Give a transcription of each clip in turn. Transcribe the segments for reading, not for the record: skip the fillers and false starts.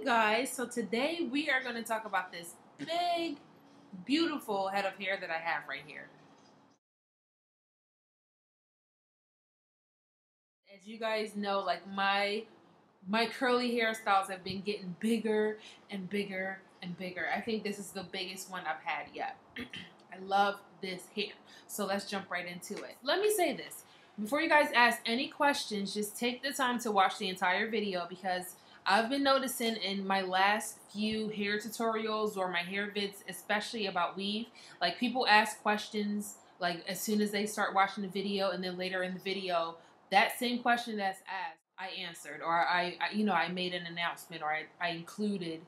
Guys, so today we are going to talk about this big, beautiful head of hair that I have right here. As you guys know, like my curly hairstyles have been getting bigger and bigger and bigger. I think this is the biggest one I've had yet. I love this hair. So let's jump right into it. Let me say this. Before you guys ask any questions, just take the time to watch the entire video, because I've been noticing in my last few hair tutorials or my hair vids, especially about weave, like people ask questions like as soon as they start watching the video, and then later in the video, that same question that's asked, I answered, or I made an announcement, or I included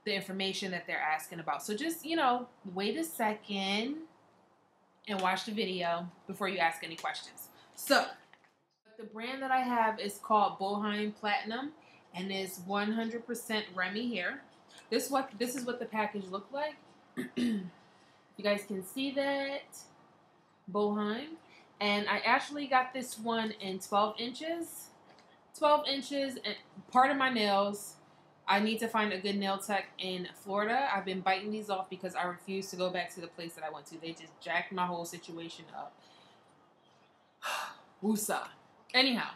the information that they're asking about. So just, wait a second and watch the video before you ask any questions. So the brand that I have is called Bohyme Platinum, and is 100% Remy hair. This is what the package looked like. You guys can see that. Bohyme. And I actually got this one in 12 inches. 12 inches, and part of my nails. I need to find a good nail tech in Florida. I've been biting these off because I refuse to go back to the place that I went to. They just jacked my whole situation up. Woosah. Anyhow,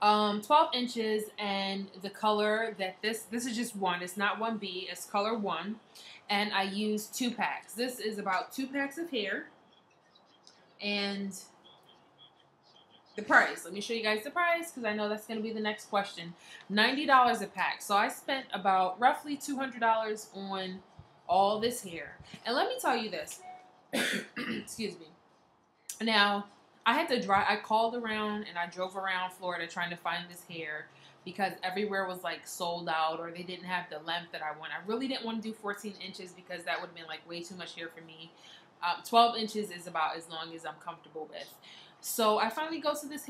12 inches, and the color that this is just one. It's not 1B. It's color 1. And I use 2 packs. This is about 2 packs of hair. And the price. Let me show you guys the price, because I know that's going to be the next question. $90 a pack. So I spent about roughly $200 on all this hair. And let me tell you this. Excuse me. Now, I called around and I drove around Florida trying to find this hair, because everywhere was like sold out, or they didn't have the length that I want. I really didn't want to do 14 inches because that would have been like way too much hair for me. 12 inches is about as long as I'm comfortable with. So I finally go to this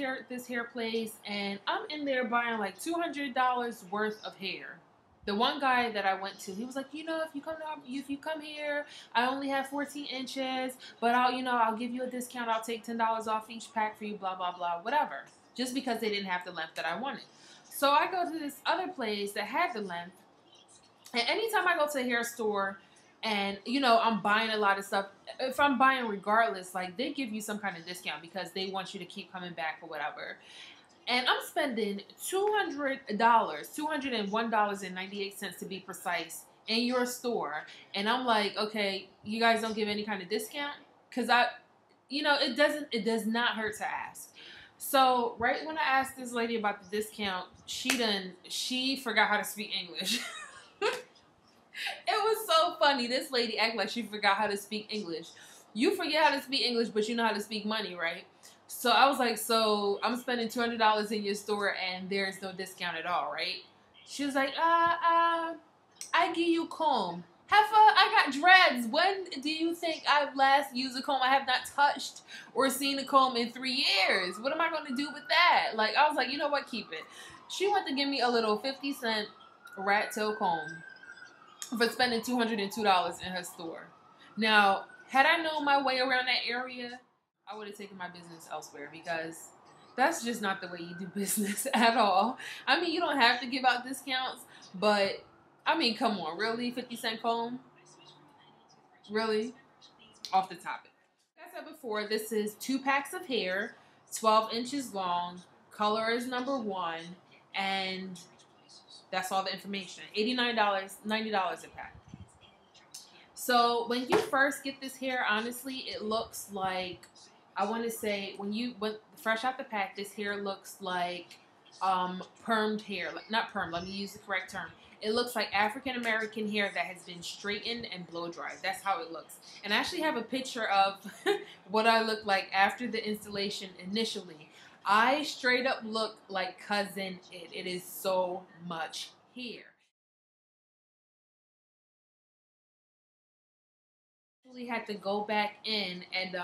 hair place, and I'm in there buying like $200 worth of hair. The one guy that I went to, he was like, if you come here, I only have 14 inches, but I'll give you a discount. I'll take $10 off each pack for you, blah, blah, blah, whatever. Just because they didn't have the length that I wanted. So I go to this other place that had the length. And anytime I go to a hair store and, I'm buying a lot of stuff, if I'm buying regardless, like they give you some kind of discount because they want you to keep coming back or whatever. And I'm spending $201.98 to be precise, in your store. And I'm like, okay, you guys don't give any kind of discount? Because it does not hurt to ask. So right when I asked this lady about the discount, she forgot how to speak English. It was so funny. This lady acted like she forgot how to speak English. You forget how to speak English, but you know how to speak money, right? So I was like, so I'm spending $200 in your store and there's no discount at all, right? She was like, I give you comb. Heifer, I got dreads. When do you think I've last used a comb? I have not touched or seen a comb in 3 years. What am I going to do with that? Like, I was like, you know what? Keep it. She went to give me a little 50-cent rat tail comb for spending $202 in her store. Now, had I known my way around that area, I would have taken my business elsewhere, because that's just not the way you do business at all. I mean, you don't have to give out discounts, but I mean, come on, really? 50-cent comb? Really? Off the topic. Like I said before, this is 2 packs of hair, 12 inches long, color is number 1, and that's all the information. $89, $90 a pack. So when you first get this hair, honestly, it looks like, I want to say, when fresh out the pack, this hair looks like permed hair. Not permed, let me use the correct term. It looks like African American hair that has been straightened and blow dried. That's how it looks. And I actually have a picture of what I look like after the installation initially. I straight up look like Cousin It. It is so much hair. I had to go back in and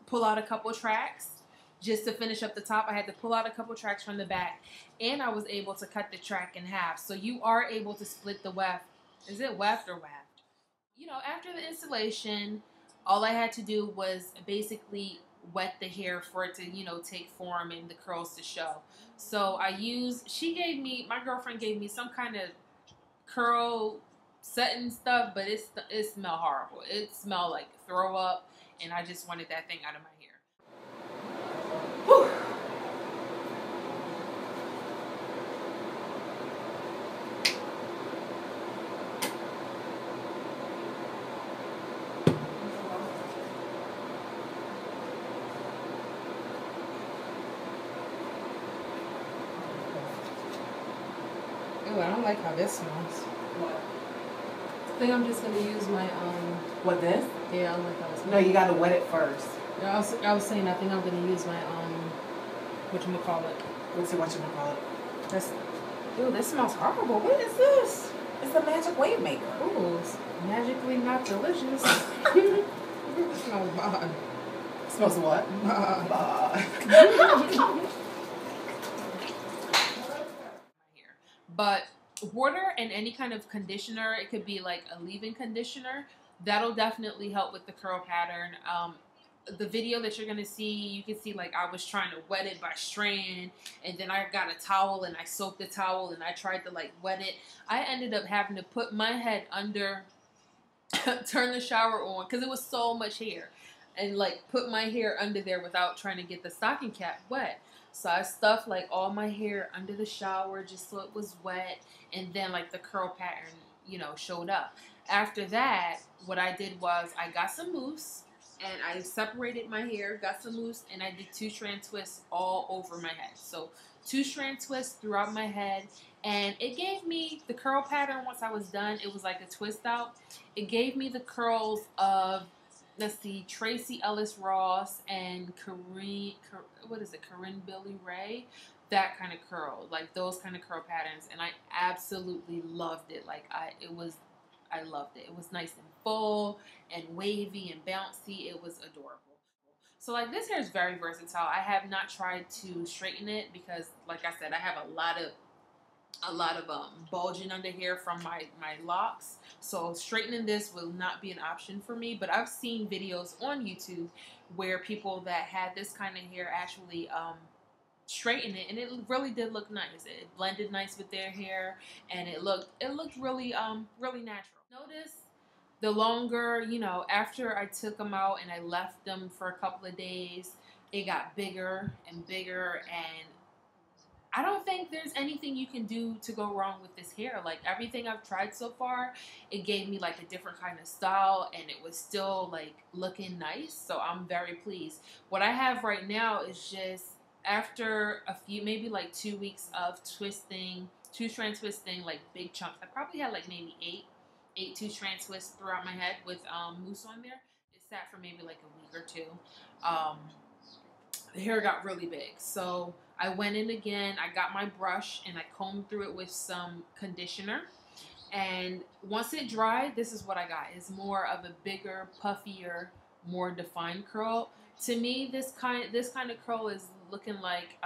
pull out a couple tracks just to finish up the top. I had to pull out a couple tracks from the back, and I was able to cut the track in half. So you are able to split the weft. Is it weft or waft? After the installation, all I had to do was basically wet the hair for it to, take form and the curls to show. So my girlfriend gave me some kind of curl setting stuff, but it smelled horrible. It smelled like throw up, and I just wanted that thing out of my hair. Whew. Ooh, I don't like how this smells. What? I think I'm just gonna use my What, this? Yeah, I don't like how it smells. No, you gotta wet it first. Yeah, I was saying I think I'm gonna use my whatchamacallit. Whatchamacallit? That's, ew, this smells horrible. What is this? It's the magic wave maker. Ooh, it's magically not delicious. It smells bad. It smells what? Bad. But water and any kind of conditioner, it could be like a leave-in conditioner, that'll definitely help with the curl pattern. The video that you're gonna see, you can see like I was trying to wet it by strand, and then I got a towel and I soaked the towel and I tried to like wet it. I ended up having to put my head under, turn the shower on because it was so much hair, and like put my hair under there without trying to get the stocking cap wet. So I stuffed like all my hair under the shower just so it was wet, and then like the curl pattern, you know, showed up. After that, what I did was I got some mousse and I separated my hair, got some mousse, and I did 2-strand twists all over my head. So 2-strand twists throughout my head, and it gave me the curl pattern. Once I was done, it was like a twist out. It gave me the curls of, let's see, Tracy Ellis Ross and Corinne Billy Ray, that kind of curl, like those kind of curl patterns, and I absolutely loved it. Like I loved it. It was nice and full and wavy and bouncy. It was adorable. So like this hair is very versatile. I have not tried to straighten it because, like I said, I have a lot of bulging under here from my locks, so straightening this will not be an option for me. But I've seen videos on YouTube where people that had this kind of hair actually straighten it, and it really did look nice. It blended nice with their hair, and it looked really really natural. Notice the longer, you know, after I took them out and I left them for a couple of days, it got bigger and bigger, and I don't think there's anything you can do to go wrong with this hair. Like everything I've tried so far, it gave me like a different kind of style, and it was still like looking nice. So I'm very pleased. What I have right now is just after a few, maybe like 2 weeks of twisting, 2-strand twisting, like big chunks. I probably had like maybe eight 2-strand twists throughout my head with mousse on there. It sat for maybe like a week or two. The hair got really big, so I went in again. I got my brush and I combed through it with some conditioner, and once it dried, this is what I got. It's more of a bigger, puffier, more defined curl. To me, this kind of curl is looking like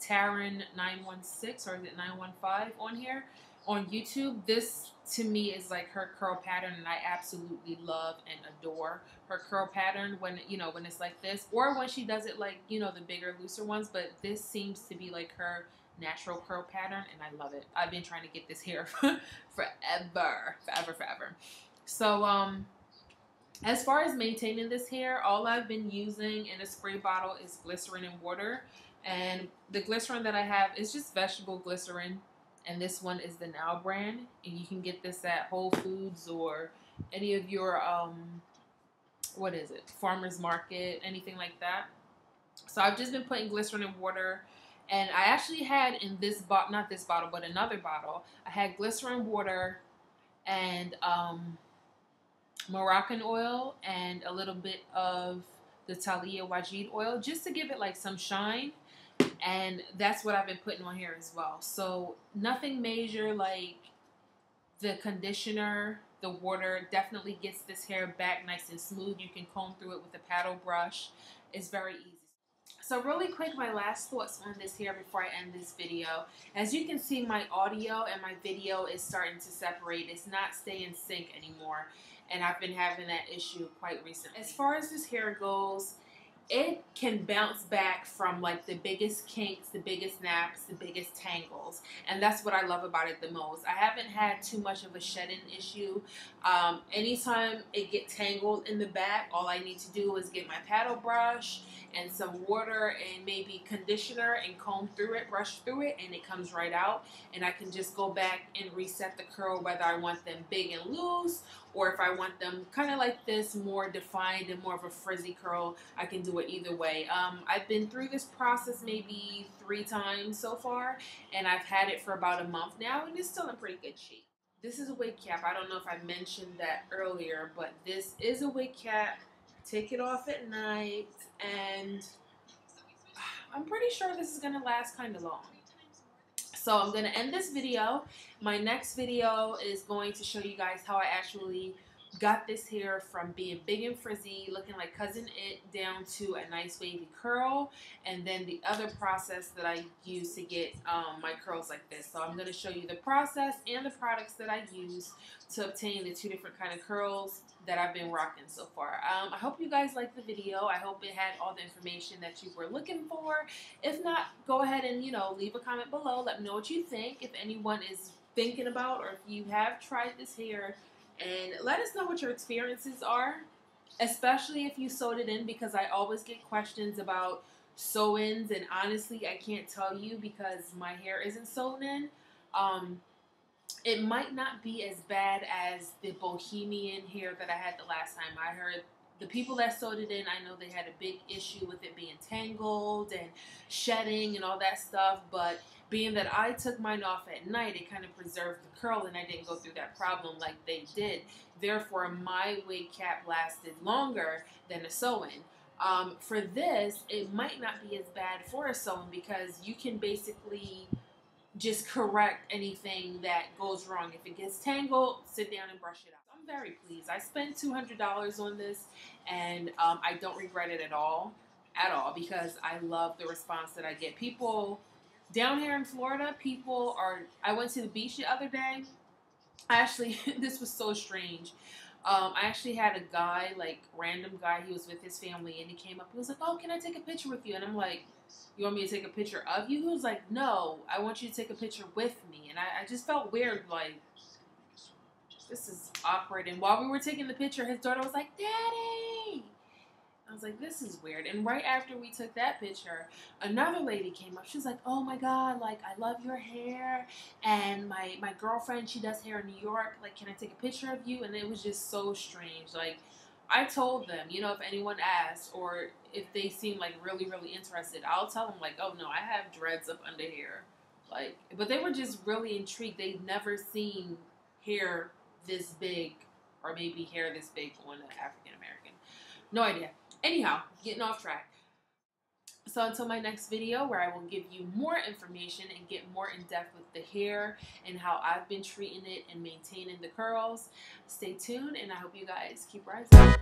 Taryn 916, or is it 915 on here on YouTube. This to me is like her curl pattern, and I absolutely love and adore her curl pattern when, you know, when it's like this, or when she does it like, you know, the bigger, looser ones. But this seems to be like her natural curl pattern, and I love it. I've been trying to get this hair forever. So as far as maintaining this hair, all I've been using in a spray bottle is glycerin and water. And the glycerin that I have is just vegetable glycerin. And this one is the Now brand. And you can get this at Whole Foods or any of your, what is it, farmer's market, anything like that. So I've just been putting glycerin and water. And I actually had in this bottle, not this bottle, but another bottle, I had glycerin, water, and Moroccan oil, and a little bit of the Talia Wajid oil, just to give it like some shine. And that's what I've been putting on here as well. So nothing major. Like the conditioner, the water definitely gets this hair back nice and smooth. You can comb through it with a paddle brush. It's very easy. So really quick, my last thoughts on this hair before I end this video. As you can see, my audio and my video is starting to separate. It's not staying in sync anymore. And I've been having that issue quite recently. As far as this hair goes, it can bounce back from like the biggest kinks, the biggest snaps, the biggest tangles. And that's what I love about it the most. I haven't had too much of a shedding issue. Anytime it gets tangled in the back, all I need to do is get my paddle brush and some water and maybe conditioner and comb through it, brush through it, and it comes right out. And I can just go back and reset the curl, whether I want them big and loose or if I want them kind of like this, more defined and more of a frizzy curl. I can do it either way. I've been through this process maybe 3 times so far, and I've had it for about a month now, and it's still in pretty good shape. This is a wig cap. I don't know if I mentioned that earlier, but this is a wig cap. Take it off at night, and I'm pretty sure this is going to last kind of long. So I'm going to end this video. My next video is going to show you guys how I actually got this hair from being big and frizzy, looking like Cousin It, down to a nice wavy curl, and then the other process that I use to get my curls like this. So I'm going to show you the process and the products that I use to obtain the 2 different kind of curls that I've been rocking so far. I hope you guys liked the video. I hope it had all the information that you were looking for. If not, go ahead and, you know, leave a comment below. Let me know what you think. If anyone is thinking about, or if you have tried this hair, and let us know what your experiences are, especially if you sewed it in, because I always get questions about sew-ins, and honestly, I can't tell you because my hair isn't sewn in. It might not be as bad as the Bohemian hair that I had the last time. I heard the people that sewed it in, I know they had a big issue with it being tangled and shedding and all that stuff, but being that I took mine off at night, it kind of preserved the curl and I didn't go through that problem like they did. Therefore, my wig cap lasted longer than a sew-in. For this, it might not be as bad for a sew-in because you can basically just correct anything that goes wrong. If it gets tangled, sit down and brush it out. I'm very pleased. I spent $200 on this, and I don't regret it at all, because I love the response that I get. People down here in Florida, I went to the beach the other day. This was so strange. I actually had a guy, like random guy, he was with his family, and he came up, he was like, "Oh, can I take a picture with you?" And I'm like, "You want me to take a picture of you?" He was like, "No, I want you to take a picture with me." And I just felt weird, like, this is awkward. And while we were taking the picture, his daughter was like, "Daddy!" I was like, this is weird. And right after we took that picture, another lady came up. She was like, "Oh my God, like, I love your hair. And my girlfriend, she does hair in New York. Like, can I take a picture of you?" And it was just so strange. Like, I told them, you know, if anyone asks or if they seem like really, really interested, I'll tell them, like, "Oh no, I have dreads up under here." Like, but they were just really intrigued. They'd never seen hair this big, or maybe hair this big on an African American. No idea. Anyhow, getting off track. So until my next video, where I will give you more information and get more in depth with the hair and how I've been treating it and maintaining the curls, stay tuned, and I hope you guys keep rising.